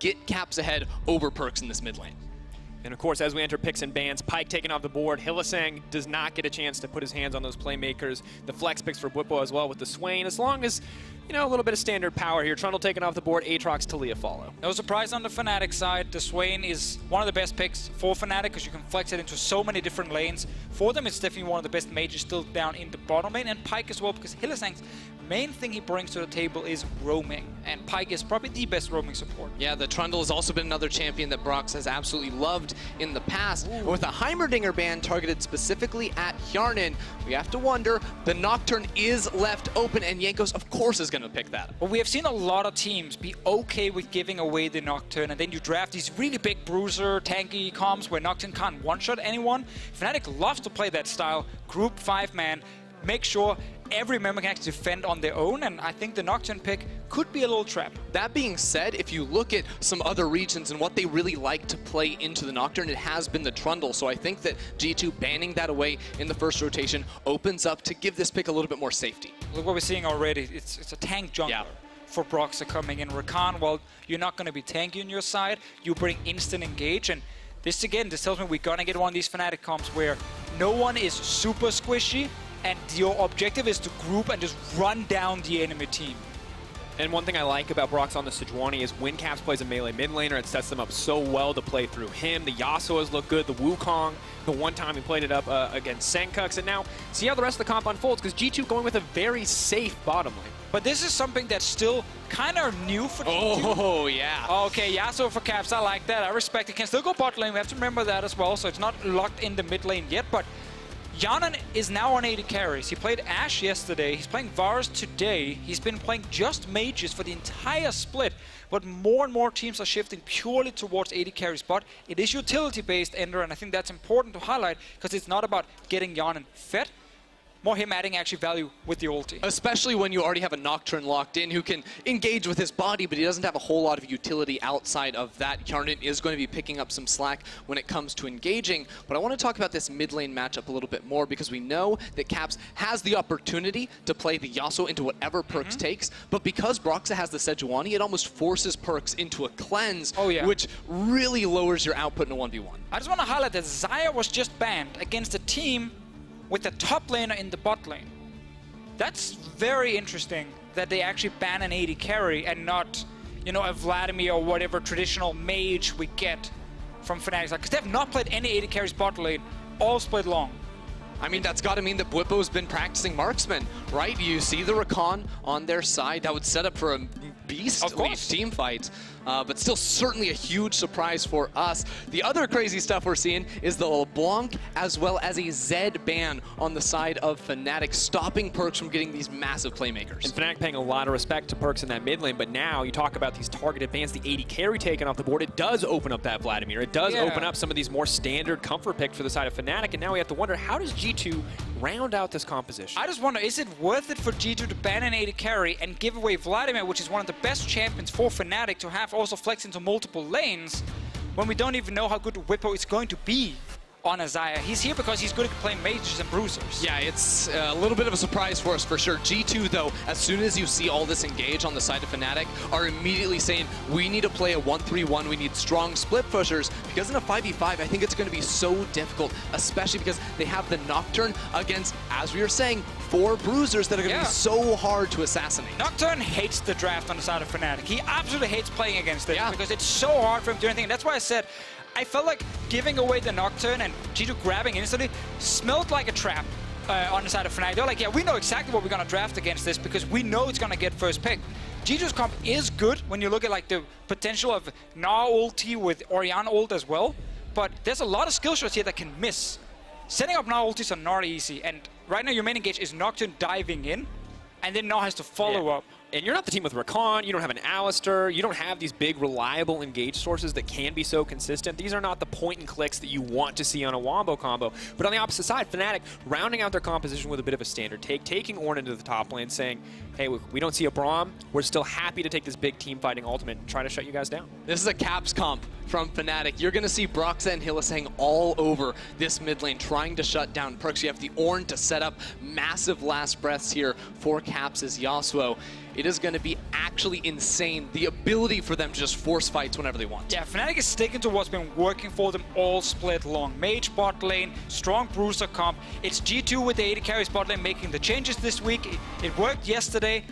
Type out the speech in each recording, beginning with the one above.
get Caps ahead over PerkZ in this mid lane. And of course, as we enter picks and bans, Pyke taken off the board. Hylissang does not get a chance to put his hands on those playmakers. The flex picks for Bwipo as well with the Swain. As long as, you know, a little bit of standard power here. Trundle taken off the board, Aatrox, Taliyah follow. No surprise on the Fnatic side. The Swain is one of the best picks for Fnatic because you can flex it into so many different lanes. For them, it's definitely one of the best mages still down in the bottom lane. And Pyke as well, because Hylissang's main thing he brings to the table is roaming. And Pyke is probably the best roaming support. Yeah, the Trundle has also been another champion that Broxah has absolutely loved in the past. Ooh. With a Heimerdinger ban targeted specifically at Hjärnan, we have to wonder, the Nocturne is left open, and Jankos, of course, is going to pick that. Well, we have seen a lot of teams be okay with giving away the Nocturne, and then you draft these really big bruiser, tanky comps where Nocturne can't one-shot anyone. Fnatic loves to play that style, group 5-man, make sure every member can actually defend on their own, and I think the Nocturne pick could be a little trap. That being said, if you look at some other regions and what they really like to play into the Nocturne, it has been the Trundle. So I think that G2 banning that away in the first rotation opens up to give this pick a little bit more safety. Look what we're seeing already. It's a tank jungler for Broxah coming in. Rakan, well, you're not going to be tanky on your side. You bring instant engage, and this tells me we're going to get one of these Fnatic comps where no one is super squishy, and your objective is to group and just run down the enemy team. And one thing I like about Broxah on the Sejuani is when Caps plays a melee mid laner, it sets them up so well to play through him. The Yasuo's look good, the Wukong, the one time he played it up against Senkux, and now see how the rest of the comp unfolds, because G2 going with a very safe bottom lane. But this is something that's still kind of new for G2. Oh, yeah. Okay, Yasuo for Caps, I like that. I respect it. Can still go bot lane, we have to remember that as well, so it's not locked in the mid lane yet, but Hjärnan is now on 80 carries. He played Ashe yesterday, he's playing Varus today, he's been playing just mages for the entire split, but more and more teams are shifting purely towards 80 carry spot. It is utility-based, Ender, and I think that's important to highlight, because it's not about getting Hjärnan fed, more him adding actually value with the ulti. Especially when you already have a Nocturne locked in who can engage with his body, but he doesn't have a whole lot of utility outside of that. Hjärnan is going to be picking up some slack when it comes to engaging, but I want to talk about this mid lane matchup a little bit more, because we know that Caps has the opportunity to play the Yasuo into whatever PerkZ takes, but because Broxah has the Sejuani, it almost forces PerkZ into a cleanse, which really lowers your output in a 1v1. I just want to highlight that Xayah was just banned against a team with the top laner in the bot lane. That's very interesting that they actually ban an 80 carry and not, you know, a Vladimir or whatever traditional mage we get from Fnatic. Because they have not played any 80 carries bot lane all split long. I mean, that's got to mean that Bwipo's been practicing marksman, right? You see the Rakan on their side. That would set up for a beastly team fight. But still certainly a huge surprise for us. The other crazy stuff we're seeing is the LeBlanc as well as a Zed ban on the side of Fnatic, stopping PerkZ from getting these massive playmakers. And Fnatic paying a lot of respect to PerkZ in that mid lane, but now you talk about these targeted bans, the 80 carry taken off the board, it does open up that Vladimir. It does open up some of these more standard comfort picks for the side of Fnatic, and now we have to wonder, how does G2 round out this composition? I just wonder, is it worth it for G2 to ban an 80 carry and give away Vladimir, which is one of the best champions for Fnatic, to have also flex into multiple lanes, when we don't even know how good Bwipo is going to be on a Xayah? He's here because he's good at playing mages and bruisers. Yeah, it's a little bit of a surprise for us for sure. G2 though, as soon as you see all this engage on the side of Fnatic, are immediately saying, we need to play a 1-3-1, we need strong split pushers, because in a 5v5, I think it's going to be so difficult, especially because they have the Nocturne against, as we were saying, 4 bruisers that are going to be so hard to assassinate. Nocturne hates the draft on the side of Fnatic. He absolutely hates playing against it because it's so hard for him to do anything. And that's why I said, I felt like giving away the Nocturne and G2 grabbing instantly smelled like a trap on the side of Fnatic. They're like, yeah, we know exactly what we're going to draft against this because we know it's going to get first pick. G2's comp is good when you look at like the potential of Gnar ulti with Orianna ult as well, but there's a lot of skill shots here that can miss. Setting up Gnar ultis are not easy, and right now your main engage is Nocturne diving in, and then Gnar has to follow up. And you're not the team with Rakan, you don't have an Alistar, you don't have these big reliable engage sources that can be so consistent. These are not the point and clicks that you want to see on a Wombo combo. But on the opposite side, Fnatic rounding out their composition with a bit of a standard take, taking Ornn into the top lane, saying, hey, we don't see a Braum, we're still happy to take this big team fighting ultimate and try to shut you guys down. This is a Caps comp from Fnatic. You're going to see Broxah and Hylissang all over this mid lane trying to shut down PerkZ. You have the Ornn to set up massive last breaths here for Caps' Yasuo. it is going to be actually insane, the ability for them to just force fights whenever they want. Yeah, Fnatic is sticking to what's been working for them all split long. Mage bot lane, strong bruiser comp. It's G2 with the AD carry bot lane making the changes this week. It worked yesterday,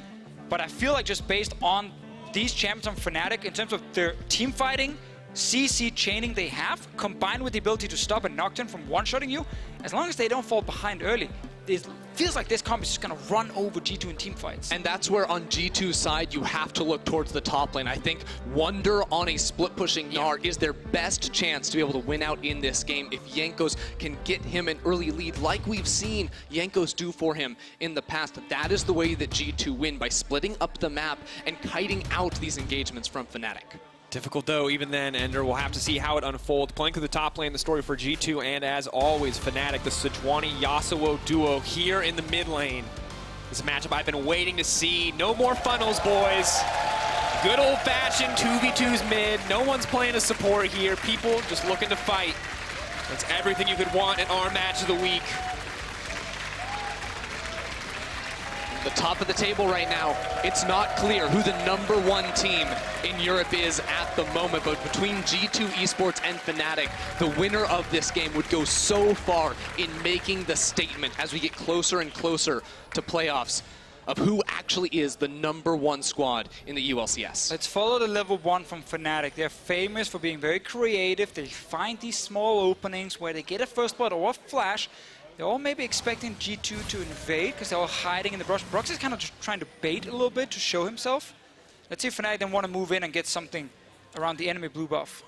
but I feel like just based on these champions on Fnatic, in terms of their team fighting, CC chaining they have, combined with the ability to stop a Nocturne from one-shotting you, as long as they don't fall behind early, it feels like this comp is just going to run over G2 in team fights. And that's where on G2's side, you have to look towards the top lane. I think Wunder on a split-pushing Gnar is their best chance to be able to win out in this game if Jankos can get him an early lead like we've seen Jankos do for him in the past. That is the way that G2 win, by splitting up the map and kiting out these engagements from Fnatic. Difficult though, even then, Ender. We'll have to see how it unfolds. Playing through the top lane, the story for G2, and as always, Fnatic, the Sejuani Yasuo duo here in the mid lane. This matchup I've been waiting to see. No more funnels, boys. Good old-fashioned 2v2s mid. No one's playing a support here. People just looking to fight. That's everything you could want in our match of the week. The top of the table right now, it's not clear who the #1 team in Europe is at the moment, but between G2 eSports and Fnatic, the winner of this game would go so far in making the statement as we get closer and closer to playoffs of who actually is the #1 squad in the EU LCS. Let's follow the level 1 from Fnatic. They're famous for being very creative. They find these small openings where they get a first blood or a flash. They're all maybe expecting G2 to invade because they're all hiding in the brush. Broxah is kind of just trying to bait a little bit to show himself. Let's see if Fnatic then want to move in and get something around the enemy blue buff.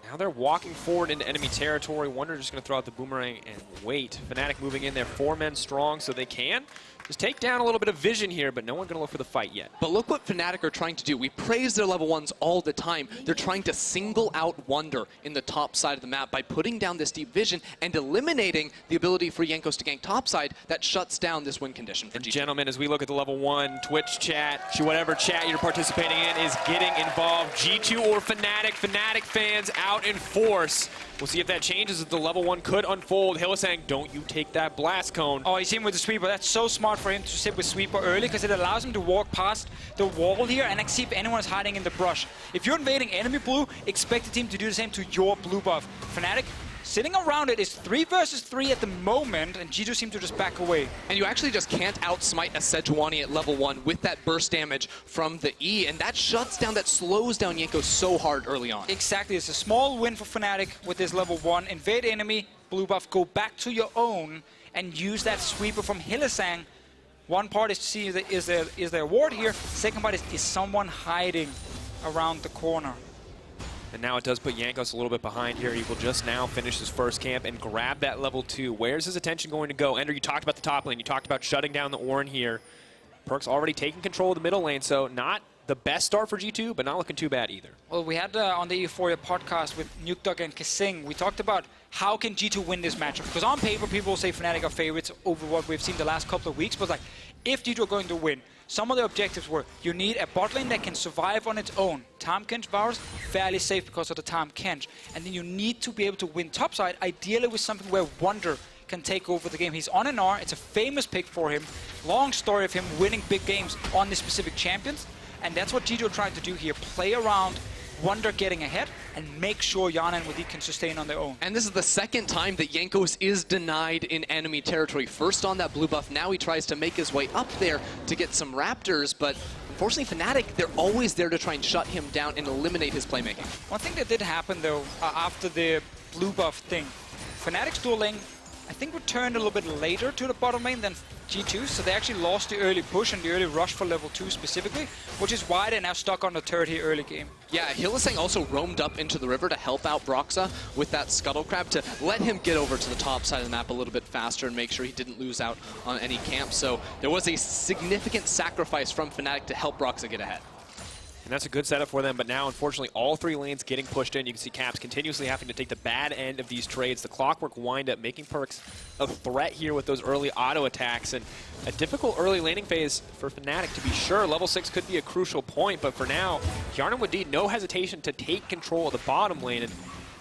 Now they're walking forward into enemy territory. Wunder just going to throw out the boomerang and wait. Fnatic moving in there, 4 men strong, so they can just take down a little bit of vision here, but no one's going to look for the fight yet. But look what Fnatic are trying to do. We praise their level 1s all the time. They're trying to single out Wunder in the top side of the map by putting down this deep vision and eliminating the ability for Jankos to gank topside. That shuts down this win condition for And G2. gentlemen, as we look at the level 1 Twitch chat, whatever chat you're participating in is getting involved. G2 or Fnatic, Fnatic fans out in force. We'll see if that changes as the level 1 could unfold. Hylissang, don't you take that blast cone. Oh, he's in with the sweeper. That's so smart for him to sit with sweeper early because it allows him to walk past the wall here and see if anyone is hiding in the brush. If you're invading enemy blue, expect the team to do the same to your blue buff. Fnatic sitting around it is 3 versus 3 at the moment, and G2 seem to just back away. And you actually just can't outsmite a Sejuani at level 1 with that burst damage from the E, and that shuts down, that slows down Jankos so hard early on. Exactly, it's a small win for Fnatic with this level 1. Invade enemy, blue buff, go back to your own, and use that sweeper from Hylissang. One part is to see is there a ward here. Second part is someone hiding around the corner. And now it does put Jankos a little bit behind here. He will just now finish his first camp and grab that level 2. Where's his attention going to go? Ender, you talked about the top lane. You talked about shutting down the Ornn here. PerkZ already taking control of the middle lane, so not the best start for G2, but not looking too bad either. Well, we had on the Euphoria podcast with Nukdog and Kissing, we talked about how can G2 win this matchup. Because on paper, people will say Fnatic are favorites over what we've seen the last couple of weeks. But like, if G2 are going to win, some of the objectives were you need a bot lane that can survive on its own. Tahm Kench Varus, fairly safe because of the Tahm Kench. And then you need to be able to win topside, ideally with something where Wunder can take over the game. He's on an R, it's a famous pick for him. Long story of him winning big games on the specific champions. And that's what G2 are trying to do here, play around Wunder getting ahead and make sure Hjärnan and Wadid can sustain on their own. And this is the second time that Jankos is denied in enemy territory. First on that blue buff, now he tries to make his way up there to get some Raptors, but unfortunately Fnatic, they're always there to try and shut him down and eliminate his playmaking. One thing that did happen though, after the blue buff thing, Fnatic's dual lane, I think, returned a little bit later to the bottom lane than G2, so they actually lost the early push and the early rush for level 2 specifically, which is why they're now stuck on the turret here early game. Yeah, Hylissang also roamed up into the river to help out Broxah with that scuttle crab to let him get over to the top side of the map a little bit faster and make sure he didn't lose out on any camp. So there was a significant sacrifice from Fnatic to help Broxah get ahead. And that's a good setup for them, but now, unfortunately, all 3 lanes getting pushed in. You can see Caps continuously having to take the bad end of these trades. The clockwork wind-up making PerkZ a threat here with those early auto attacks, and a difficult early laning phase for Fnatic, to be sure. Level 6 could be a crucial point, but for now, Hjärnan and Wadid, no hesitation to take control of the bottom lane. And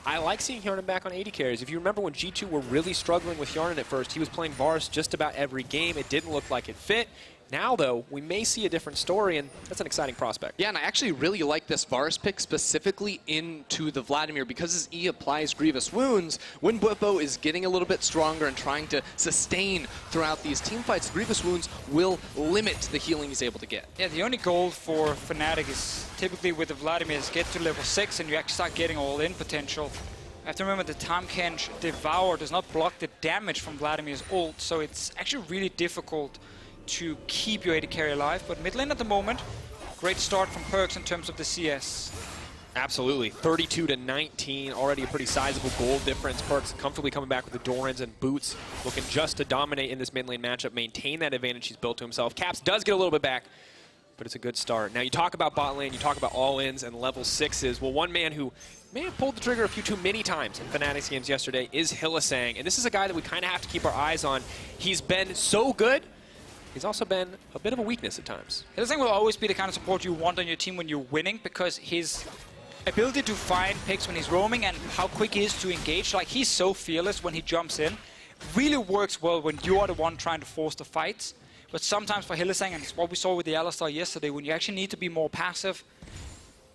I like seeing Hjärnan back on AD carries. If you remember when G2 were really struggling with Hjärnan at first, he was playing Varus just about every game. It didn't look like it fit. Now, though, we may see a different story, and that's an exciting prospect. Yeah, and I actually really like this Varus pick specifically into the Vladimir because his E applies grievous wounds. When Bwipo is getting a little bit stronger and trying to sustain throughout these team fights, grievous wounds will limit the healing he's able to get. Yeah, the only goal for Fnatic is typically with the Vladimir is get to level 6 and you actually start getting all-in potential. I have to remember the Tahm Kench Devour does not block the damage from Vladimir's ult, so it's actually really difficult to keep your AD carry alive. But mid lane at the moment, great start from PerkZ in terms of the CS. Absolutely. 32-19, already a pretty sizable goal difference. PerkZ comfortably coming back with the Dorans and Boots, looking just to dominate in this mid lane matchup, maintain that advantage he's built to himself. Caps does get a little bit back, but it's a good start. Now, you talk about bot lane, you talk about all-ins and level 6s. Well, one man who may have pulled the trigger a few too many times in Fnatic's games yesterday is Hylissang, and this is a guy that we kind of have to keep our eyes on. He's been so good. He's also been a bit of a weakness at times. Hylissang will always be the kind of support you want on your team when you're winning, because his ability to find picks when he's roaming and how quick he is to engage, like he's so fearless when he jumps in, really works well when you are the one trying to force the fights. But sometimes for Hylissang, and it's what we saw with the Alistar yesterday, when you actually need to be more passive,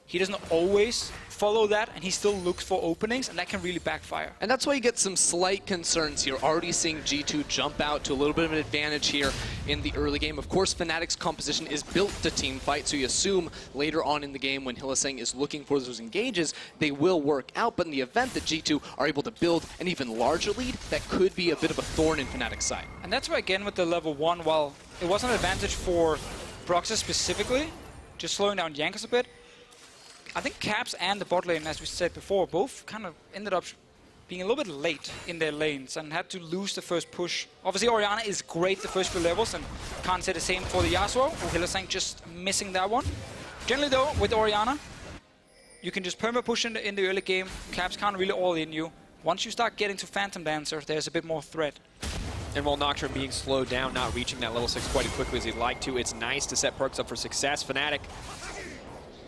he doesn't always follow that, and he still looks for openings, and that can really backfire. And that's why you get some slight concerns here. Already seeing G2 jump out to a little bit of an advantage here in the early game. Of course, Fnatic's composition is built to team fight, so you assume later on in the game when Hylissang is looking for those engages, they will work out. But in the event that G2 are able to build an even larger lead, that could be a bit of a thorn in Fnatic's side. And that's why, again, with the level 1, while it was an advantage for Broxah specifically, just slowing down Jankos a bit, I think Caps and the bot lane, as we said before, both kind of ended up being a little bit late in their lanes and had to lose the first push. Obviously, Orianna is great the first few levels, and can't say the same for the Yasuo. Hylissang just missing that one. Generally, though, with Orianna, you can just perma-push in the early game. Caps can't really all-in you. Once you start getting to Phantom Dancer, there's a bit more threat. And while Nocturne being slowed down, not reaching that level 6 quite as quickly as he'd like to, it's nice to set PerkZ up for success. Fnatic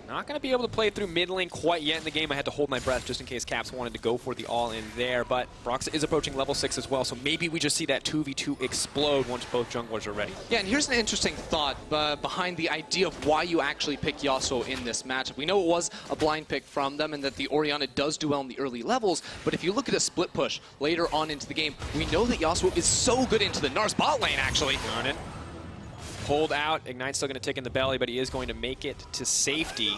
not going to be able to play through mid lane quite yet in the game. I had to hold my breath just in case Caps wanted to go for the all-in there. But Broxah is approaching level 6 as well, so maybe we just see that 2v2 explode once both junglers are ready. Yeah, and here's an interesting thought behind the idea of why you actually pick Yasuo in this matchup. We know it was a blind pick from them and that the Orianna does do well in the early levels, but if you look at a split push later on into the game, we know that Yasuo is so good into the Gnar's bot lane, actually. Darn it. Pulled out. Ignite's still going to tick in the belly, but he is going to make it to safety.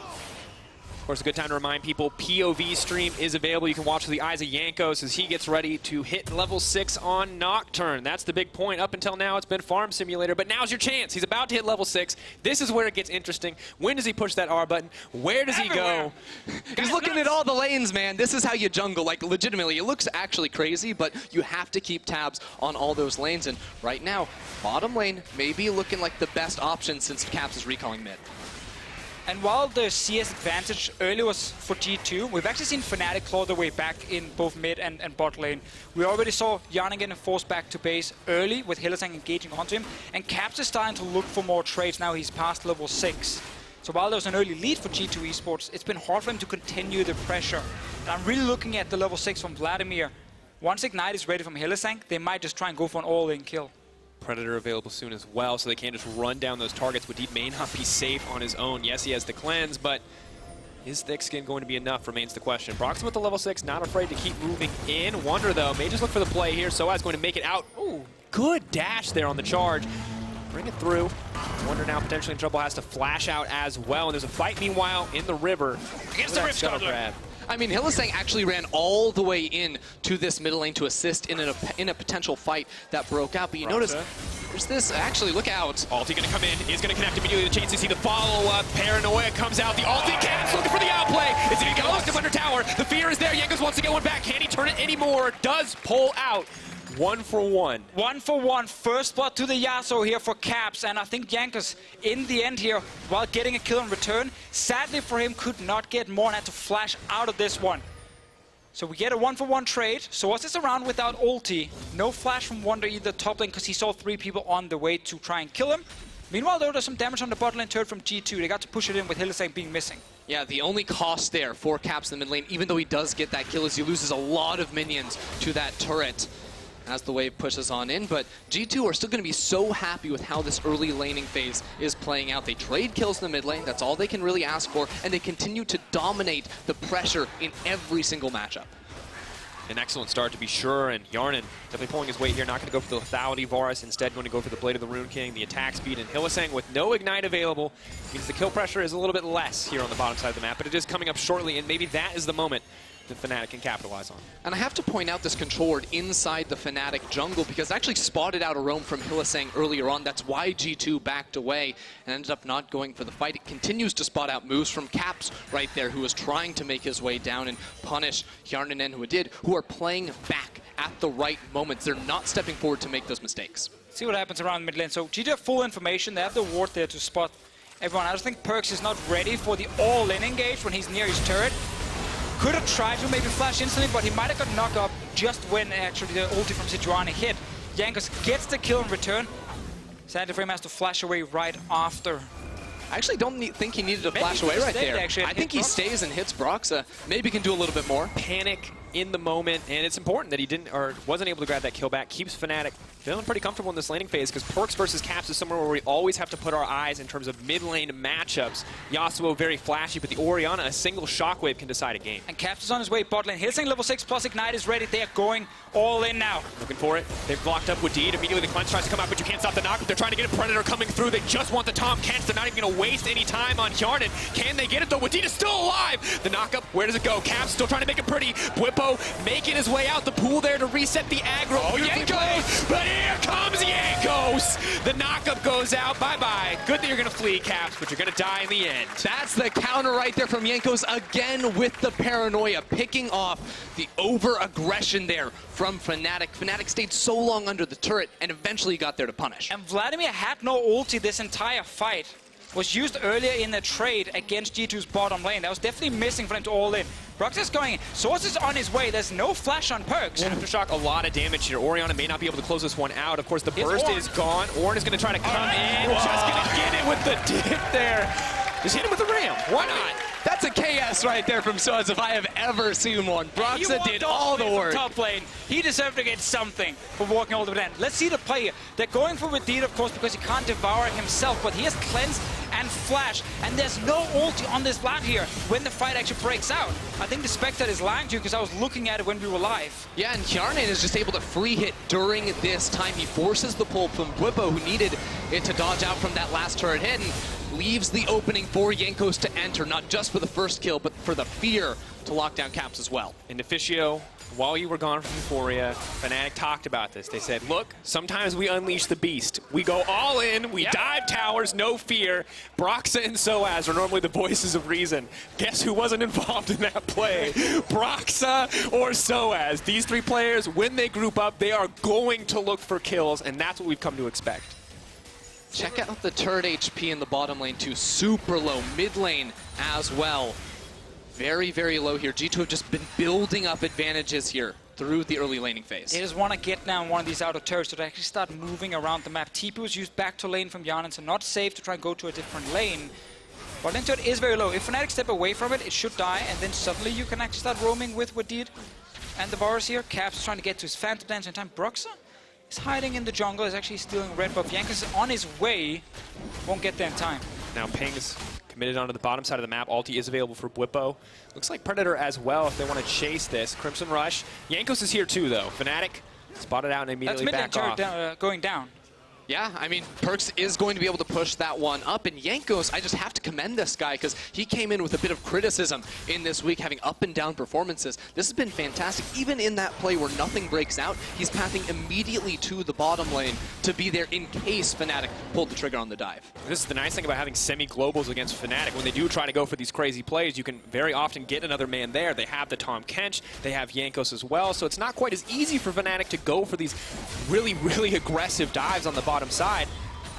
Of course, a good time to remind people, POV stream is available. You can watch with the eyes of Jankos as he gets ready to hit level 6 on Nocturne. That's the big point. Up until now, it's been Farm Simulator, but now's your chance. He's about to hit level 6. This is where it gets interesting. When does he push that R button? Where does he go? He's looking at all the lanes, man. This is how you jungle. Like, legitimately, it looks actually crazy, but you have to keep tabs on all those lanes. And right now, bottom lane may be looking like the best option since Caps is recalling mid. And while the CS advantage early was for G2, we've actually seen Fnatic claw their way back in both mid and bot lane. We already saw Hjärnan getting forced back to base early with Hylissang engaging onto him, and Caps is starting to look for more trades now he's past level 6. So while there was an early lead for G2 eSports, it's been hard for him to continue the pressure. And I'm really looking at the level 6 from Vladimir. Once Ignite is ready from Hylissang, they might just try and go for an all-in kill. Predator available soon as well, so they can't just run down those targets. Wadid may not be safe on his own. Yes, he has the cleanse, but is thick skin going to be enough remains the question. Broxah with the level 6, not afraid to keep moving in. Wunder, though, may just look for the play here. sOAZ going to make it out. Ooh, good dash there on the charge. Bring it through. Wunder now potentially in trouble, has to flash out as well. And there's a fight, meanwhile, in the river. Against the Rift Guard. I mean, Hylissang actually ran all the way in to this middle lane to assist in a potential fight that broke out. But you notice, there's this, actually, look out. Ulti going to come in, he's going to connect immediately. The chance to see the follow-up. Paranoia comes out, the ulti Caps looking for the outplay. Is he going to get locked up under tower? The fear is there, Jankos wants to get one back. Can he turn it anymore? Does pull out. 1 for 1. 1 for 1. First blood to the Yasuo here for Caps. And I think Jankos, in the end here, while getting a kill in return, sadly for him, could not get more and had to flash out of this one. So we get a 1 for 1 trade. sOAZ is around without ulti. No flash from Wunder either top lane because he saw 3 people on the way to try and kill him. Meanwhile, though, there's some damage on the bot lane turret from G2. They got to push it in with Hylissang being missing. Yeah, the only cost there for Caps in the mid lane, even though he does get that kill, is he loses a lot of minions to that turret. as the wave pushes on in, but G2 are still going to be so happy with how this early laning phase is playing out. They trade kills in the mid lane, that's all they can really ask for, and they continue to dominate the pressure in every single matchup. An excellent start to be sure, and Hjärnan definitely pulling his weight here, not going to go for the lethality Varus, instead going to go for the Blade of the Rune King, the attack speed, and Hylissang with no Ignite available means the kill pressure is a little bit less here on the bottom side of the map, but it is coming up shortly, and maybe that is the moment that Fnatic can capitalize on. And I have to point out this control ward inside the Fnatic jungle because it actually spotted out a roam from Hylissang earlier on. That's why G2 backed away and ended up not going for the fight. It continues to spot out moves from Caps right there, who was trying to make his way down and punish Hjärnan and Wadid, who are playing back at the right moments. They're not stepping forward to make those mistakes. See what happens around mid lane. So G2 have full information. They have the ward there to spot everyone. I just think PerkZ is not ready for the all-in engage when he's near his turret. Could have tried to maybe flash instantly, but he might have got knocked up just when actually the ulti from Sejuani hit. Jankos gets the kill in return. Sandy Frame has to flash away right after. I actually don't think he needed to flash away right there. Actually, I think he stays and hits Broxah. Maybe can do a little bit more. Panic in the moment, and it's important that he didn't or wasn't able to grab that kill back. Keeps Fnatic feeling pretty comfortable in this laning phase because PerkZ versus Caps is somewhere where we always have to put our eyes in terms of mid lane matchups. Yasuo very flashy, but the Orianna, a single shockwave can decide a game. And Caps is on his way bot lane. Hylissang level 6 plus Ignite is ready. They are going all in now. Looking for it. They've blocked up Wadid. Immediately the cleanse tries to come out, but you can't stop the knock. They're trying to get a Predator coming through. They just want the Tahm Kench. They're not even going to waste any time on Hjärnan. Can they get it though? Wadid is still alive. The knockup, where does it go? Caps still trying to make it pretty. Bwipo making his way out the pool there to reset the aggro. Oh, Jankos! But here comes Jankos! The knockup goes out. Bye-bye. Good that you're going to flee, Caps, but you're going to die in the end. That's the counter right there from Jankos again with the paranoia, picking off the over-aggression there from Fnatic. Fnatic stayed so long under the turret and eventually got there to punish. And Vladimir had no ulti this entire fight. Was used earlier in the trade against G2's bottom lane. That was definitely missing for him to all in. Broxah is going in. sOAZ is on his way. There's no flash on PerkZ. Aftershock, a lot of damage here. Orianna may not be able to close this one out. Of course, the burst is gone. Ornn is going to try to come in. Whoa. Just going to get it with the dip there. Just hit him with the ram. Why not? That's a KS right there from sOAZ if I have ever seen one. Broxah did all the work. Top lane. He deserved to get something for walking all the way down. Let's see the play here. They're going for Wadid, of course, because he can't devour himself, but he has cleanse and flash, and there's no ulti on this Vlad here when the fight actually breaks out. I think the Spectre is lying to you because I was looking at it when we were live. Yeah, and Hjärnan is just able to free hit during this time. He forces the pull from Bwipo, who needed it to dodge out from that last turret hit, and leaves the opening for Jankos to enter, not just for the first kill, but for the fear to lock down Caps as well. And Deficio, while you were gone from Euphoria, Fnatic talked about this. They said, look, sometimes we unleash the beast. We go all in, we dive towers, no fear. Broxah and sOAZ are normally the voices of reason. Guess who wasn't involved in that play? Broxah or sOAZ. These three players, when they group up, they are going to look for kills, and that's what we've come to expect. Check out the turret HP in the bottom lane too, super low. Mid lane as well. Very, very low here. G2 have just been building up advantages here through the early laning phase. They just want to get down one of these outer turrets so they actually start moving around the map. TP was used back to lane from Hjärnan, so not safe to try and go to a different lane. But lane turret is very low. If Fnatic step away from it, it should die, and then suddenly you can actually start roaming with Wadid and the Varus here. Caps is trying to get to his Phantom Dance in time. Broxah is hiding in the jungle, is actually stealing red buff. Jankos is on his way, won't get there in time. Now Ping's committed onto the bottom side of the map. Ulti is available for Bwipo. Looks like Predator as well if they want to chase this. Crimson Rush. Jankos is here too though. Fnatic spotted out and immediately back off. That's going down. Yeah, I mean, PerkZ is going to be able to push that one up, and Jankos, I just have to commend this guy because he came in with a bit of criticism in this week, having up and down performances. This has been fantastic. Even in that play where nothing breaks out, he's pathing immediately to the bottom lane to be there in case Fnatic pulled the trigger on the dive. This is the nice thing about having semi-globals against Fnatic. When they do try to go for these crazy plays, you can very often get another man there. They have the Tahm Kench, they have Jankos as well, so it's not quite as easy for Fnatic to go for these really, really aggressive dives on the bottom side.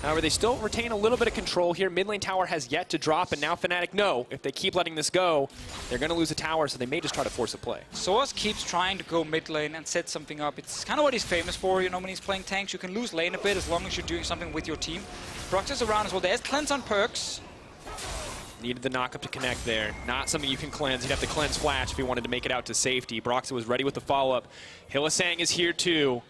However, they still retain a little bit of control here. Mid lane tower has yet to drop, and now Fnatic know if they keep letting this go, they're going to lose a tower, so they may just try to force a play. sOAZ keeps trying to go mid lane and set something up. It's kind of what he's famous for, you know, when he's playing tanks. You can lose lane a bit as long as you're doing something with your team. Broxah's around as well. There's cleanse on PerkZ. Needed the knockup to connect there. Not something you can cleanse. You'd have to cleanse flash if you wanted to make it out to safety. Broxah was ready with the follow-up. Hylissang is here too.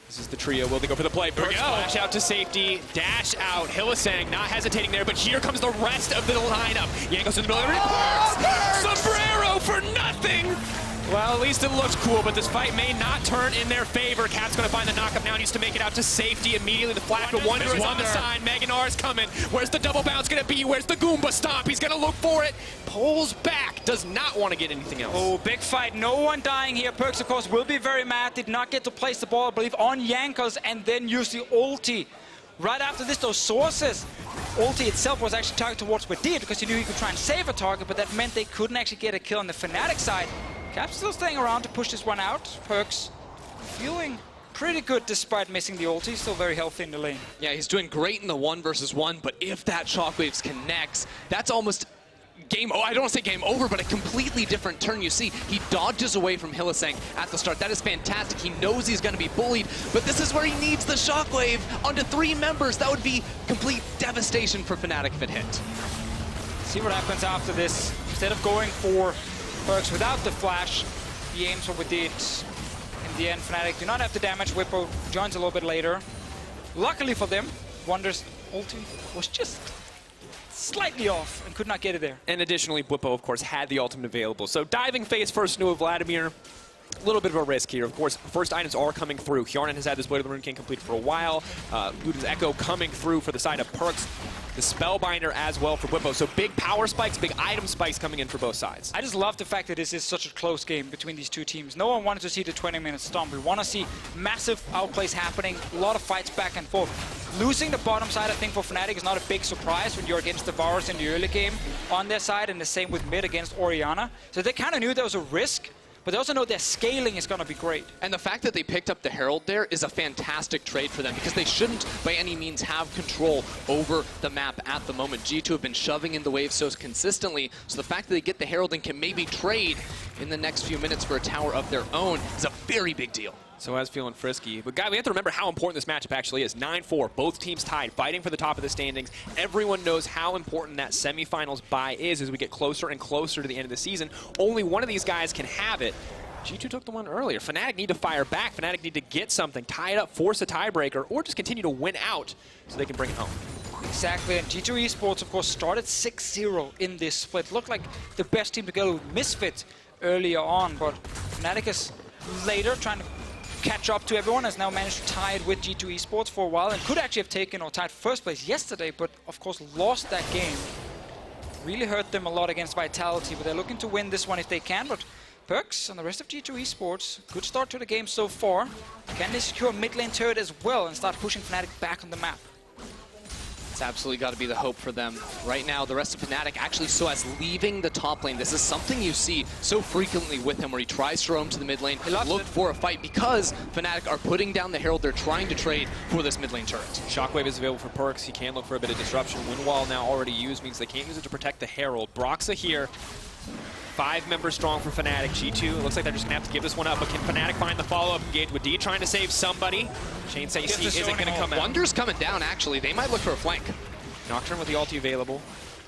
This is the trio. Will they go for the play? PerkZ flash out to safety, dash out. Hylissang not hesitating there, but here comes the rest of the lineup. Jankos in the middle of everything. Sombrero for nothing! Well, at least it looks cool, but this fight may not turn in their favor. Cap's going to find the knockup now, needs to make it out to safety immediately. The flash, but Wunder is on the side. Gnar is coming. Where's the double bounce going to be? Where's the Goomba stomp? He's going to look for it. Pulls back. Does not want to get anything else. Oh, big fight. No one dying here. PerkZ, of course, will be very mad. Did not get to place the ball, I believe, on Jankos, and then use the ulti. Right after this, those sources. Ulti itself was actually targeted towards Wadid because he knew he could try and save a target, but that meant they couldn't actually get a kill on the Fnatic side. Cap's still staying around to push this one out. PerkZ feeling pretty good despite missing the ulti. Still very healthy in the lane. Yeah, he's doing great in the 1v1, but if that Shockwaves connects, that's almost game, I don't want to say game over, but a completely different turn. You see, he dodges away from Hylissang at the start. That is fantastic. He knows he's going to be bullied, but this is where he needs the Shockwave onto 3 members. That would be complete devastation for Fnatic if it hit. See what happens after this. Instead of going for PerkZ without the flash, he aims for Wadid. In the end, Fnatic do not have the damage. Bwipo joins a little bit later. Luckily for them, Wunder's ulti was just slightly off and could not get it there. And additionally, Bwipo, of course, had the ultimate available. So diving face first into Vladimir. A little bit of a risk here. Of course, first items are coming through. Hjärnan has had this Blade of the Rune King completed for a while. Luden's Echo coming through for the side of PerkZ. The Spellbinder as well for Bwipo. So big power spikes, big item spikes coming in for both sides. I just love the fact that this is such a close game between these two teams. No one wanted to see the 20-minute stomp. We want to see massive outplays happening, a lot of fights back and forth. Losing the bottom side, I think, for Fnatic is not a big surprise when you're against the Varus in the early game on their side, and the same with mid against Orianna. So they kind of knew there was a risk, but they also know their scaling is going to be great. And the fact that they picked up the Herald there is a fantastic trade for them because they shouldn't by any means have control over the map at the moment. G2 have been shoving in the waves so consistently, so the fact that they get the Herald and can maybe trade in the next few minutes for a tower of their own is a very big deal. sOAZ feeling frisky. But, guy, we have to remember how important this matchup actually is. 9-4, both teams tied, fighting for the top of the standings. Everyone knows how important that semifinals bye is as we get closer and closer to the end of the season. Only one of these guys can have it. G2 took the one earlier. Fnatic need to fire back. Fnatic need to get something, tie it up, force a tiebreaker, or just continue to win out so they can bring it home. Exactly, and G2 eSports, of course, started 6-0 in this split. Looked like the best team to go with Misfit earlier on, but Fnatic is later trying to catch up to everyone, has now managed to tie it with G2 eSports for a while, and could actually have taken or tied first place yesterday, but of course lost that game. Really hurt them a lot against Vitality, but they're looking to win this one if they can, but PerkZ and the rest of G2 eSports, good start to the game so far. Can they secure mid lane turret as well and start pushing Fnatic back on the map? It's absolutely got to be the hope for them. Right now, the rest of Fnatic actually sOAZ leaving the top lane. This is something you see so frequently with him where he tries to roam to the mid lane, look for a fight because Fnatic are putting down the Herald. They're trying to trade for this mid lane turret. Shockwave is available for PerkZ. He can look for a bit of disruption. Wind wall now already used means they can't use it to protect the Herald. Broxah here. 5 members strong for Fnatic. G2, it looks like they're just going to have to give this one up, but can Fnatic find the follow-up engage? Wadid trying to save somebody. Chain Saisi isn't going to come out. Wunder's coming down, actually. They might look for a flank. Nocturne with the ulti available.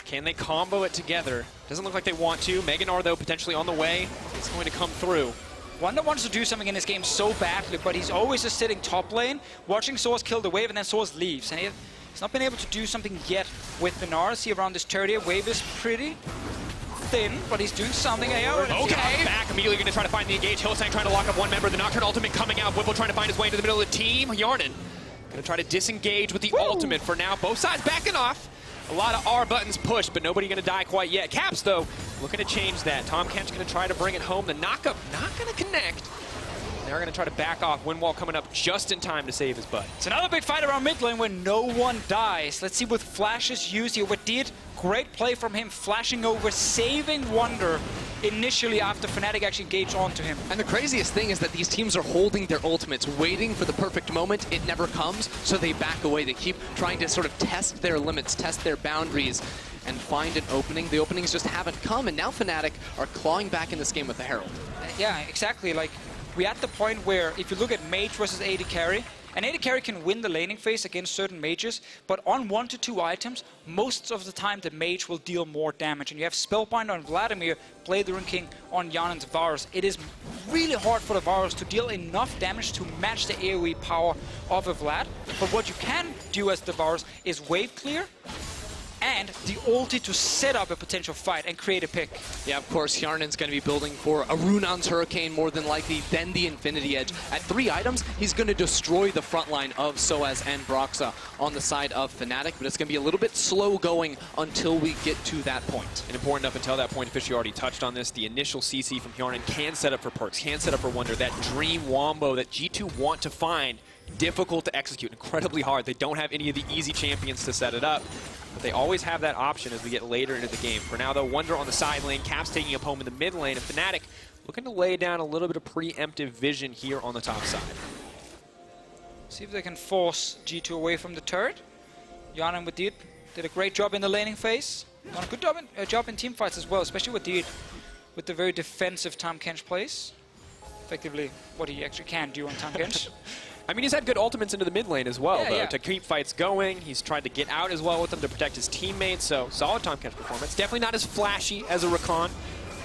Can they combo it together? Doesn't look like they want to. Gnar, though, potentially on the way. It's going to come through. Wunder wants to do something in this game so badly, but he's always just sitting top lane, watching sOAZ kill the wave, and then sOAZ leaves. And he's not been able to do something yet with the Gnar. See around this turret here, wave is pretty thin, but he's doing something. Okay. Back immediately going to try to find the engage. Hylissang trying to lock up one member. The Nocturne ultimate coming out. Bwipo trying to find his way into the middle of the team. Hjärnan going to try to disengage with the ultimate for now. Both sides backing off. A lot of R buttons pushed, but nobody going to die quite yet. Caps, though, looking to change that. Tahm Kench going to try to bring it home. The knockup not going to connect. They're going to try to back off. Wind wall coming up just in time to save his butt. It's another big fight around mid lane where no one dies. Let's see what flashes used here. Wadid, great play from him, flashing over, saving Wunder initially after Fnatic actually engaged onto him. And the craziest thing is that these teams are holding their ultimates, waiting for the perfect moment. It never comes, so they back away. They keep trying to sort of test their limits, test their boundaries, and find an opening. The openings just haven't come, and now Fnatic are clawing back in this game with the Herald. Yeah, exactly. Like, we're at the point where if you look at mage versus AD carry, an AD carry can win the laning phase against certain mages, but on 1 to 2 items, most of the time the mage will deal more damage. And you have Spellbinder on Vladimir, Blade the Rune King on Hjärnan's Varus. It is really hard for the Varus to deal enough damage to match the AoE power of a Vlad. But what you can do as the Varus is wave clear and the ulti to set up a potential fight and create a pick. Yeah, of course, Hjärnan's going to be building for a Runon's Hurricane more than likely, then the Infinity Edge. At 3 items, he's going to destroy the front line of sOAZ and Broxah on the side of Fnatic, but it's going to be a little bit slow going until we get to that point. And important up until that point, Deficio already touched on this, the initial CC from Hjärnan can set up for PerkZ, can set up for Wunder, that dream wombo that G2 want to find. Difficult to execute, incredibly hard. They don't have any of the easy champions to set it up, but they always have that option as we get later into the game. For now, though, Wunder on the side lane, Caps taking up home in the mid lane, and Fnatic looking to lay down a little bit of preemptive vision here on the top side. See if they can force G2 away from the turret. Hjärnan and Wadid did a great job in the laning phase. Done a good job in team fights as well, especially Wadid with the very defensive Tahm Kench plays. Effectively, what he actually can do on Tahm Kench. I mean, he's had good ultimates into the mid lane as well, Yeah, though, yeah. to keep fights going. He's tried to get out as well with them to protect his teammates, so solid Tahm Kench performance. Definitely not as flashy as a Rakan,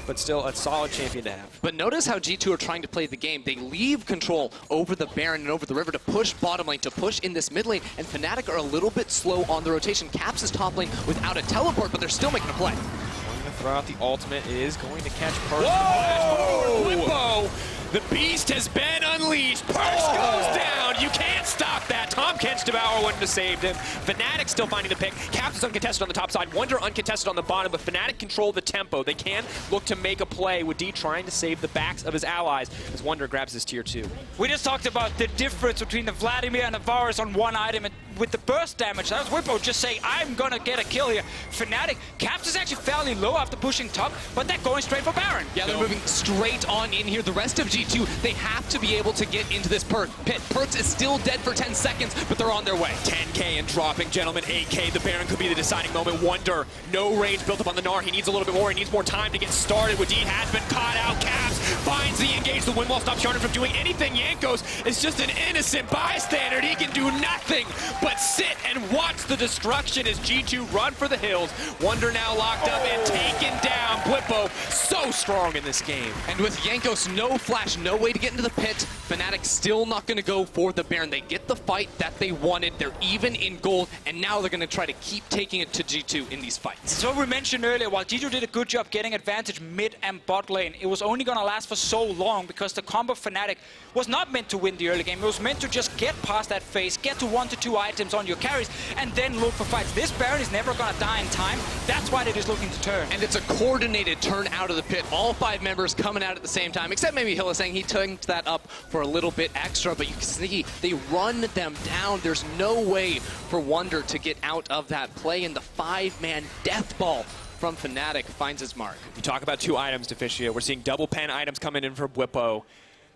but still a solid champion to have. But notice how G2 are trying to play the game. They leave control over the Baron and over the river to push bottom lane, to push in this mid lane, and Fnatic are a little bit slow on the rotation. Caps is top lane without a teleport, but they're still making a play. Going to throw out the ultimate, is going to catch PerkZ. Whoa! Bwipo! The beast has been unleashed. PerkZ goes down. You can't stop that. Tahm Kench Devour wouldn't have saved him. Fnatic still finding the pick. Caps is uncontested on the top side. Wunder uncontested on the bottom, but Fnatic control the tempo. They can look to make a play with D trying to save the backs of his allies as Wunder grabs his tier 2. We just talked about the difference between the Vladimir and the Varus on one item, and with the burst damage, that was Bwipo just saying, I'm gonna get a kill here. Fnatic, Caps is actually fairly low after pushing top, but they're going straight for Baron. Yeah, they're moving straight on in here. The rest of G2, they have to be able to get into this pit. PerkZ is still dead for 10 seconds, but they're on their way. 10K and dropping, gentlemen. 8K, the Baron could be the deciding moment. Wunder, no range built up on the Gnar. He needs a little bit more. He needs more time to get started. Wadid has been caught out. Caps finds the engage. The wind wall stops Hjärnan from doing anything. Jankos is just an innocent bystander. He can do nothing but sit and watch the destruction as G2 run for the hills. Wunder now locked up and taken down. Bwipo so strong in this game. And with Jankos, no flash, no way to get into the pit, Fnatic still not going to go for the Baron. They get the fight that they wanted. They're even in gold, and now they're going to try to keep taking it to G2 in these fights. So we mentioned earlier, while G2 did a good job getting advantage mid and bot lane, it was only going to last for so long because the combo Fnatic was not meant to win the early game. It was meant to just get past that phase, get to 1 to 2 items on your carries, and then look for fights. This Baron is never going to die in time. That's why they're just looking to turn. And it's a coordinated turn out of the pit. All 5 members coming out at the same time, except maybe Hylissang. He tanked that up for a little bit extra, but you can see they run them down. There's no way for Wunder to get out of that play, and the 5-man death ball from Fnatic finds its mark. You talk about 2 items, Deficio. We're seeing double pen items coming in for Bwipo.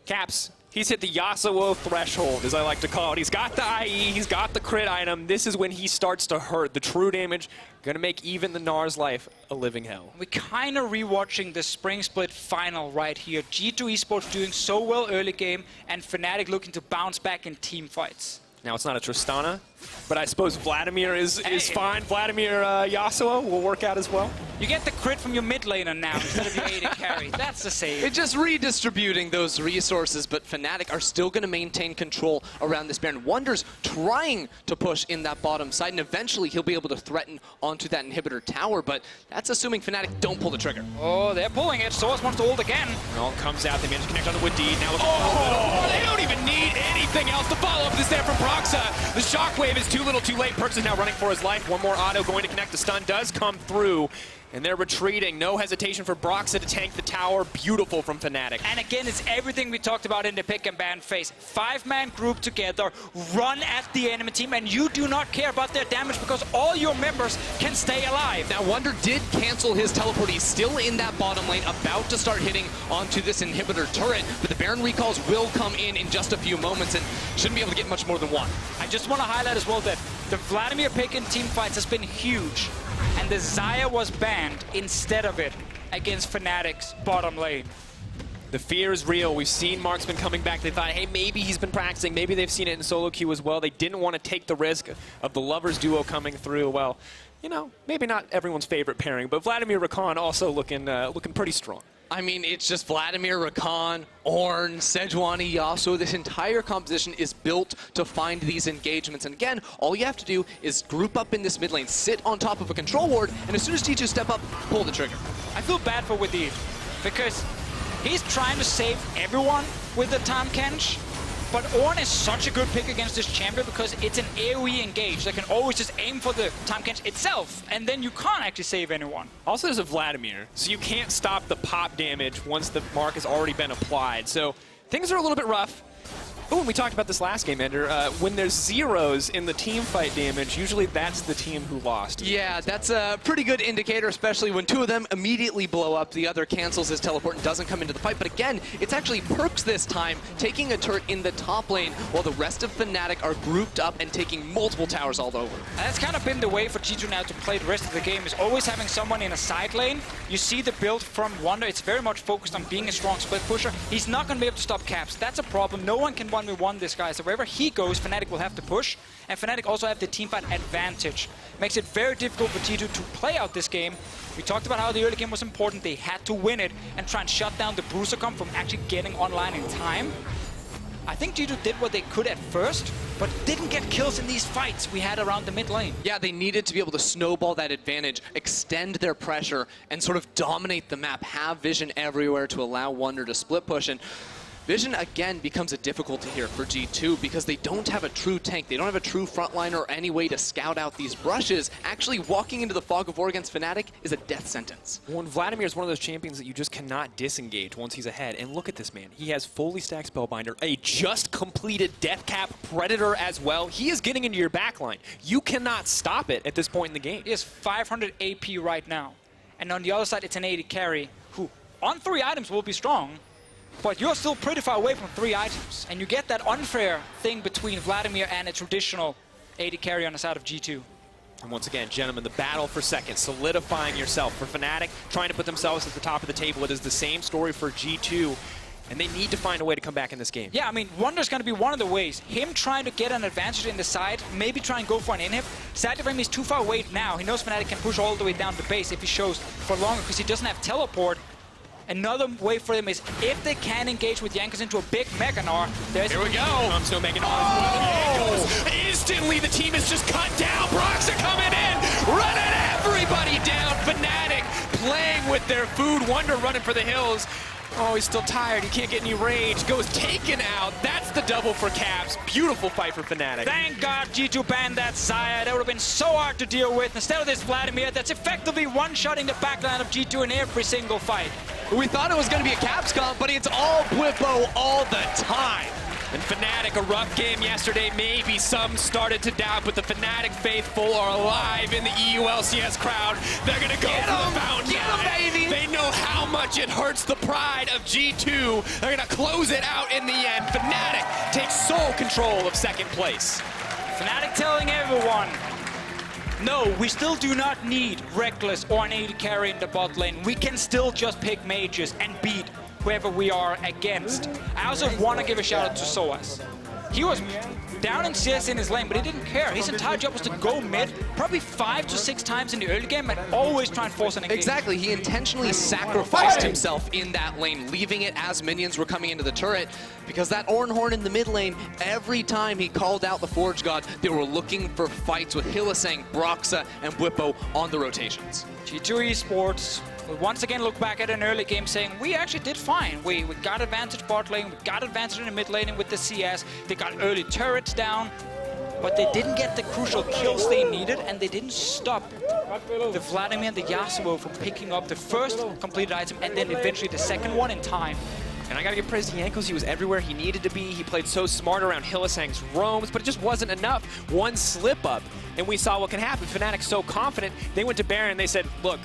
Caps, he's hit the Yasuo threshold, as I like to call it. He's got the IE, he's got the crit item. This is when he starts to hurt. The true damage, gonna make even the Gnar's life a living hell. We're kind of rewatching the Spring Split final right here. G2 eSports doing so well early game, and Fnatic looking to bounce back in team fights. Now, it's not a Tristana, but I suppose Vladimir is fine. Vladimir Yasuo will work out as well. You get the crit from your mid laner now instead of your AD carry. That's the save. It's just redistributing those resources, but Fnatic are still going to maintain control around this Baron. Wunder's trying to push in that bottom side, and eventually he'll be able to threaten onto that inhibitor tower, but that's assuming Fnatic don't pull the trigger. Oh, they're pulling it. sOAZ wants to hold again. It all comes out. They manage to connect on the Wadid. Now looking for a little. They don't even need anything else to follow up this there from Broxah. The shockwave is too little too late. PerkZ is now running for his life. One more auto going to connect. The stun does come through. And they're retreating. No hesitation for Broxah to tank the tower. Beautiful from Fnatic. And again, it's everything we talked about in the pick and ban phase. 5-man group together, run at the enemy team, and you do not care about their damage because all your members can stay alive. Now, Wunder did cancel his teleport. He's still in that bottom lane, about to start hitting onto this inhibitor turret, but the Baron recalls will come in just a few moments and shouldn't be able to get much more than 1. I just want to highlight as well that the Vladimir pick in team fights has been huge, and the Xayah was banned instead of it against Fnatic's bottom lane. The fear is real. We've seen Marksman coming back. They thought, hey, maybe he's been practicing. Maybe they've seen it in solo queue as well. They didn't want to take the risk of the Lovers duo coming through. Well, you know, maybe not everyone's favorite pairing, but Vladimir Rakan also looking pretty strong. I mean, it's just Vladimir, Rakan, Ornn, Sejuani, Yasuo. This entire composition is built to find these engagements. And again, all you have to do is group up in this mid lane, sit on top of a control ward, and as soon as G2 step up, pull the trigger. I feel bad for Wadid because he's trying to save everyone with the Tahm Kench. But Ornn is such a good pick against this champion because it's an AoE engage that can always just aim for the Tahm Kench itself, and then you can't actually save anyone. Also, there's a Vladimir, so you can't stop the pop damage once the mark has already been applied. So things are a little bit rough. Oh, and we talked about this last game, Ender. When there's zeros in the team fight damage, usually that's the team who lost. Yeah, that's a pretty good indicator, especially when two of them immediately blow up. The other cancels his teleport and doesn't come into the fight. But again, it's actually PerkZ this time, taking a turret in the top lane, while the rest of Fnatic are grouped up and taking multiple towers all over. And that's kind of been the way for G2 now to play the rest of the game, is always having someone in a side lane. You see the build from Wunder, it's very much focused on being a strong split pusher. He's not going to be able to stop caps. That's a problem. No one can 1v1 this guy. So wherever he goes, Fnatic will have to push. And Fnatic also have the teamfight advantage. Makes it very difficult for G2 to play out this game. We talked about how the early game was important. They had to win it and try and shut down the Broxah comp from actually getting online in time. I think G2 did what they could at first, but didn't get kills in these fights we had around the mid lane. Yeah, they needed to be able to snowball that advantage, extend their pressure, and sort of dominate the map, have vision everywhere to allow Wunder to split push. And vision, again, becomes a difficulty here for G2 because they don't have a true tank. They don't have a true frontliner or any way to scout out these brushes. Actually, walking into the Fog of War against Fnatic is a death sentence. Well, Vladimir is one of those champions that you just cannot disengage once he's ahead. And look at this man. He has fully stacked Spellbinder, a just completed Death Cap Predator as well. He is getting into your backline. You cannot stop it at this point in the game. He has 500 AP right now. And on the other side, it's an AD carry who, on 3 items, will be strong. But you're still pretty far away from 3 items. And you get that unfair thing between Vladimir and a traditional AD carry on the side of G2. And once again, gentlemen, the battle for second, solidifying yourself. For Fnatic, trying to put themselves at the top of the table. It is the same story for G2. And they need to find a way to come back in this game. Yeah, I mean, Wunder's going to be one of the ways. Him trying to get an advantage in the side, maybe try and go for an inhib. Sadly for him, he's too far away now. He knows Fnatic can push all the way down the base if he shows for longer because he doesn't have teleport. Another way for them is if they can engage with Jankos into a big Mega Gnar. Here we go. Comes no Mega Gnar. Oh! Instantly, the team is just cut down. Broxah coming in, running everybody down. Fnatic playing with their food. Wunder running for the hills. Oh, he's still tired. He can't get any rage. Goes taken out. That's the double for Caps. Beautiful fight for Fnatic. Thank God G2 banned that Xayah. That would have been so hard to deal with. Instead of this Vladimir, that's effectively one-shotting the backline of G2 in every single fight. We thought it was going to be a Caps comp, but it's all Bwipo all the time. And Fnatic, a rough game yesterday. Maybe some started to doubt, but the Fnatic faithful are alive in the EU LCS crowd. They're going to go for the fountain. Get 'em, baby! They know how much it hurts the pride of G2. They're going to close it out in the end. Fnatic takes sole control of second place. Fnatic telling everyone, no, we still do not need Reckless or an AD carry in the bot lane. We can still just pick mages and beat whoever we are against. I also want to give a shout out to sOAZ. He was down in CS in his lane, but he didn't care. His entire job was to go mid, probably 5 to 6 times in the early game, and always try and force an engage. Exactly, he intentionally sacrificed himself in that lane, leaving it as minions were coming into the turret, because that Ornn horn in the mid lane, every time he called out the Forge God, they were looking for fights with Hylissang, Broxah, and Bwipo on the rotations. G2 eSports will once again look back at an early game saying, we actually did fine. We got advantage bot lane, we got advantage in the mid lane with the CS, they got early turrets down, but they didn't get the crucial kills they needed, and they didn't stop the Vladimir and the Yasuo from picking up the first completed item and then eventually the second one in time. And I gotta give praise to Jankos. He was everywhere he needed to be. He played so smart around Hylissang's roams, but it just wasn't enough. One slip up, and we saw what can happen. Fnatic's so confident, they went to Baron and they said, look,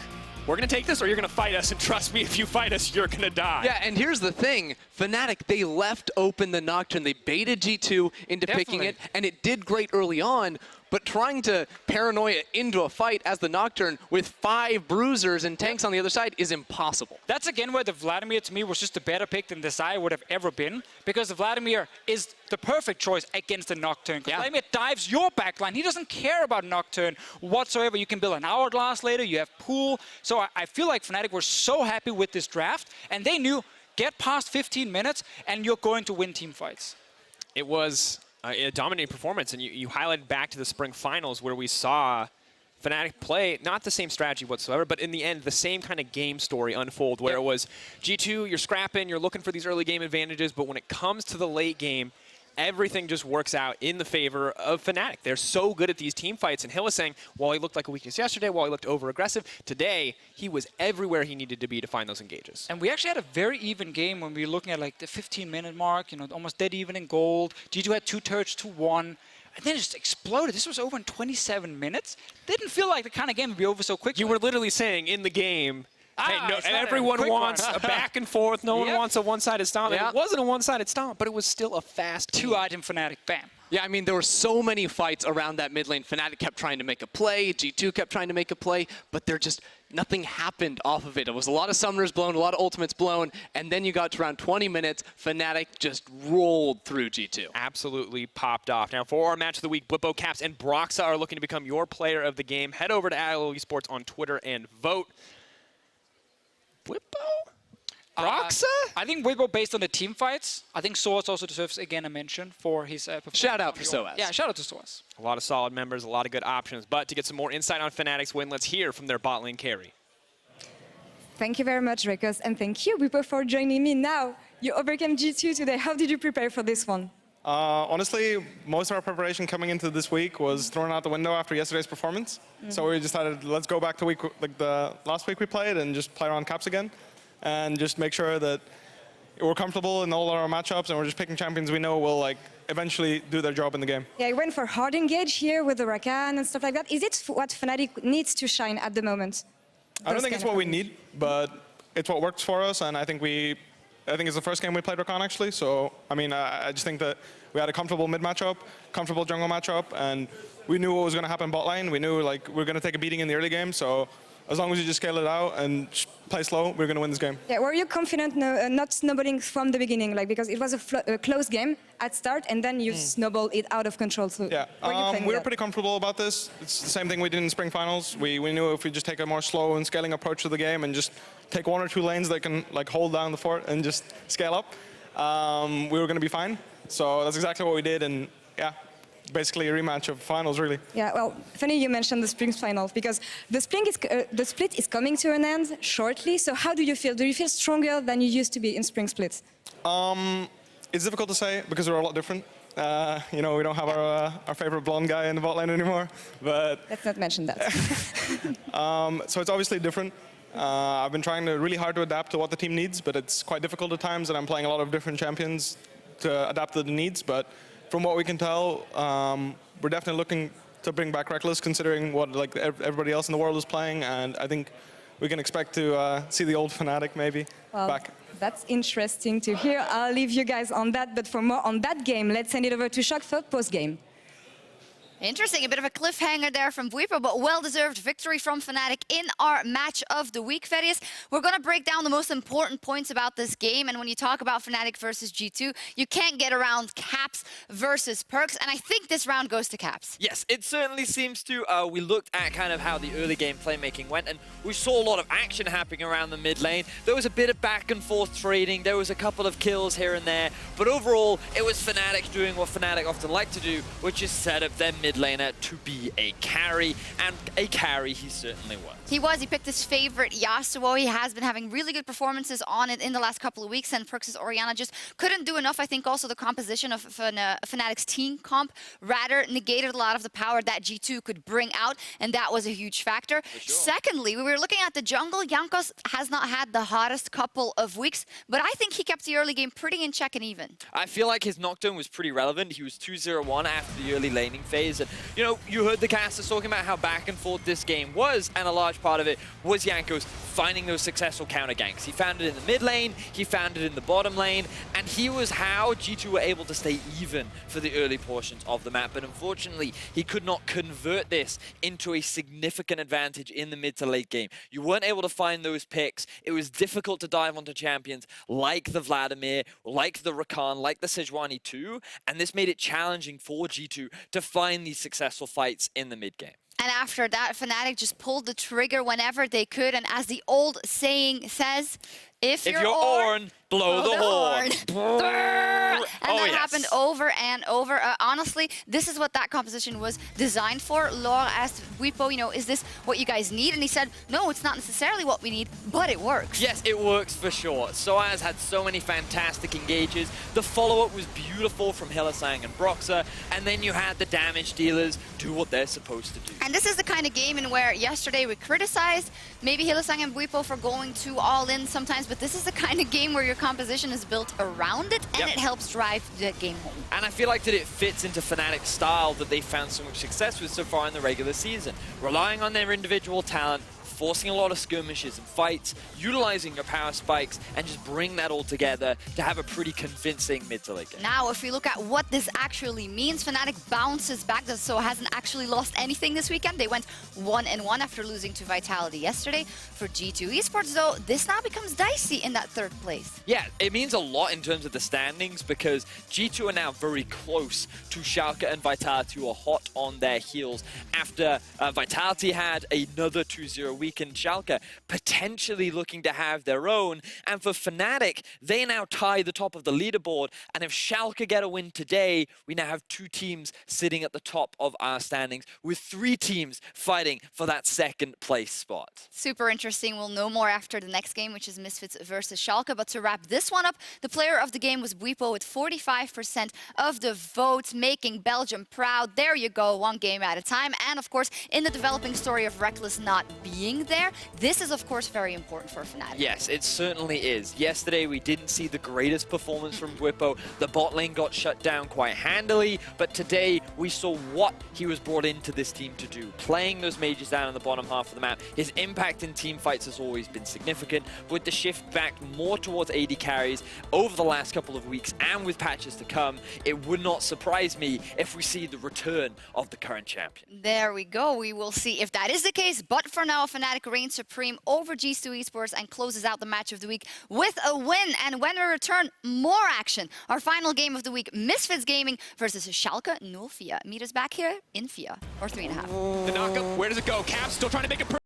we're going to take this or you're going to fight us, and trust me, if you fight us, you're going to die. Yeah, and here's the thing. Fnatic, they left open the Nocturne. They baited G2 into picking it, and it did great early on, but trying to paranoia into a fight as the Nocturne with 5 bruisers and tanks on the other side is impossible. That's again where the Vladimir to me was just a better pick than the Desire would have ever been, because the Vladimir is the perfect choice against the Nocturne. Because Vladimir dives your backline. He doesn't care about Nocturne whatsoever. You can build an hourglass later, you have pool. So I feel like Fnatic were so happy with this draft, and they knew, get past 15 minutes and you're going to win team fights. It was a dominating performance, and you highlighted back to the spring finals where we saw Fnatic play not the same strategy whatsoever, but in the end, the same kind of game story unfold where it was G2, you're scrapping, you're looking for these early game advantages, but when it comes to the late game, everything just works out in the favor of Fnatic. They're so good at these team fights, and Hylissang, while he looked like a weakness yesterday, while he looked over-aggressive, today he was everywhere he needed to be to find those engages. And we actually had a very even game when we were looking at like the 15-minute mark, you know, almost dead even in gold. G2 had 2 turrets to 1, and then it just exploded. This was over in 27 minutes. Didn't feel like the kind of game would be over so quickly. You were literally saying in the game, hey, no, everyone wants a back and forth. No one wants a one-sided stomp. It wasn't a one-sided stomp, but it was still a fast 2-item Fnatic. Bam. Yeah, I mean, there were so many fights around that mid lane. Fnatic kept trying to make a play. G2 kept trying to make a play, but nothing happened off of it. It was a lot of summoners blown, a lot of ultimates blown, and then you got to around 20 minutes, Fnatic just rolled through G2. Absolutely popped off. Now, for our match of the week, Bwipo, Caps, and Broxah are looking to become your player of the game. Head over to eSports on Twitter and vote. Bwipo? Broxah? I think Bwipo, based on the team fights, I think sOAZ also deserves, again, a mention for his performance. Shout out for sOAZ. Yeah, shout out to sOAZ. A lot of solid members, a lot of good options. But to get some more insight on Fnatic's win, let's hear from their bot lane carry. Thank you very much, Drakos, and thank you, Bwipo, for joining me now. You overcame G2 today. How did you prepare for this one? Honestly, most of our preparation coming into this week was thrown out the window after yesterday's performance. So we decided, let's go back to the last week we played and just play around Caps again, and just make sure that we're comfortable in all our matchups, and we're just picking champions we know will eventually do their job in the game. Yeah, you went for hard engage here with the Rakan and stuff like that. Is it what Fnatic needs to shine at the moment? I don't think it's what we need, but it's what works for us, and I think it's the first game we played Rakan actually. So I mean, I just think that we had a comfortable mid matchup, comfortable jungle matchup, and we knew what was going to happen bot lane. We knew we were going to take a beating in the early game. So as long as you just scale it out and play slow, we're going to win this game. Yeah, were you confident not snowballing from the beginning, because it was a close game at start, and then you snowballed it out of control? So yeah, we were pretty comfortable about this. It's the same thing we did in spring finals. We knew if we just take a more slow and scaling approach to the game and just take 1 or 2 lanes that can hold down the fort and just scale up, we were going to be fine. So that's exactly what we did, and yeah. Basically a rematch of finals, really. Yeah, well, funny you mentioned the spring finals, because the split is coming to an end shortly. So how do you feel? Do you feel stronger than you used to be in spring splits? It's difficult to say because we're a lot different. You know, we don't have our favorite blonde guy in the bot lane anymore, but let's not mention that. so it's obviously different. I've been trying really hard to adapt to what the team needs, but it's quite difficult at times, and I'm playing a lot of different champions to adapt to the needs. But from what we can tell, we're definitely looking to bring back Reckless, considering what everybody else in the world is playing, and I think we can expect to see the old Fnatic maybe back. That's interesting to hear. I'll leave you guys on that, but for more on that game, let's send it over to Shock for post-game. Interesting, a bit of a cliffhanger there from Bwipo, but well-deserved victory from Fnatic in our match of the week, Ferius. We're going to break down the most important points about this game, and when you talk about Fnatic versus G2, you can't get around Caps versus PerkZ, and I think this round goes to Caps. Yes, it certainly seems to. We looked at kind of how the early game playmaking went, and we saw a lot of action happening around the mid lane. There was a bit of back and forth trading, there was a couple of kills here and there, but overall, it was Fnatic doing what Fnatic often like to do, which is set up their mid laner to be a carry, and a carry he certainly was. He picked his favorite Yasuo. He has been having really good performances on it in the last couple of weeks, and PerkZ's Orianna just couldn't do enough. I think also the composition of Fnatic's team comp rather negated a lot of the power that G2 could bring out, and that was a huge factor. Sure. Secondly, we were looking at the jungle. Jankos has not had the hottest couple of weeks, but I think he kept the early game pretty in check and even. I feel like his Nocturne was pretty relevant. He was 2-0-1 after the early laning phase, and And, you know, you heard the casters talking about how back and forth this game was, and a large part of it was Jankos finding those successful counter ganks. He found it in the mid lane, he found it in the bottom lane, and he was how G2 were able to stay even for the early portions of the map. But unfortunately, he could not convert this into a significant advantage in the mid to late game. You weren't able to find those picks. It was difficult to dive onto champions like the Vladimir, like the Rakan, like the Sejuani too, and this made it challenging for G2 to find these successful fights in the mid game. And after that, Fnatic just pulled the trigger whenever they could. And as the old saying says, if you're Ornn, blow the horn. And that happened over and over. Honestly, this is what that composition was designed for. Laure asked Bwipo, you know, is this what you guys need? And he said, no, it's not necessarily what we need, but it works. Yes, it works for sure. sOAZ had so many fantastic engages. The follow-up was beautiful from Hylissang and Broxah. And then you had the damage dealers do what they're supposed to do. And this is the kind of game in where yesterday we criticized maybe Hylissang and Bwipo for going too all in sometimes, but this is the kind of game where your composition is built around it, and it helps drive the game home. And I feel like that it fits into Fnatic's style that they found so much success with so far in the regular season. Relying on their individual talent, forcing a lot of skirmishes and fights, utilizing your power spikes, and just bring that all together to have a pretty convincing mid to late game. Now, if we look at what this actually means, Fnatic bounces back, so hasn't actually lost anything this weekend. They went 1-1 after losing to Vitality yesterday. For G2 eSports, though, this now becomes dicey in that third place. Yeah, it means a lot in terms of the standings because G2 are now very close to Schalke and Vitality, who are hot on their heels after Vitality had another 2-0 weekend. Schalke potentially looking to have their own, and for Fnatic, they now tie the top of the leaderboard, and if Schalke get a win today, we now have 2 teams sitting at the top of our standings with 3 teams fighting for that second place spot. Super interesting. We'll know more after the next game, which is Misfits versus Schalke. But to wrap this one up, the player of the game was Bwipo with 45% of the votes, making Belgium proud. There you go, 1 game at a time. And of course, in the developing story of Reckless not being there, this is of course very important for Fnatic. Yes, it certainly is. Yesterday we didn't see the greatest performance from Bwipo. The bot lane got shut down quite handily, but today we saw what he was brought into this team to do. Playing those mages down in the bottom half of the map, his impact in team fights has always been significant. With the shift back more towards AD carries over the last couple of weeks and with patches to come, it would not surprise me if we see the return of the current champion. There we go. We will see if that is the case. But for now, Fnatic reigns supreme over G2 eSports and closes out the match of the week with a win. And when we return, more action. Our final game of the week, Misfits Gaming versus Schalke 04. Meet us back here in FIA, or 3.5. The knockup, where does it go? Cap still trying to make it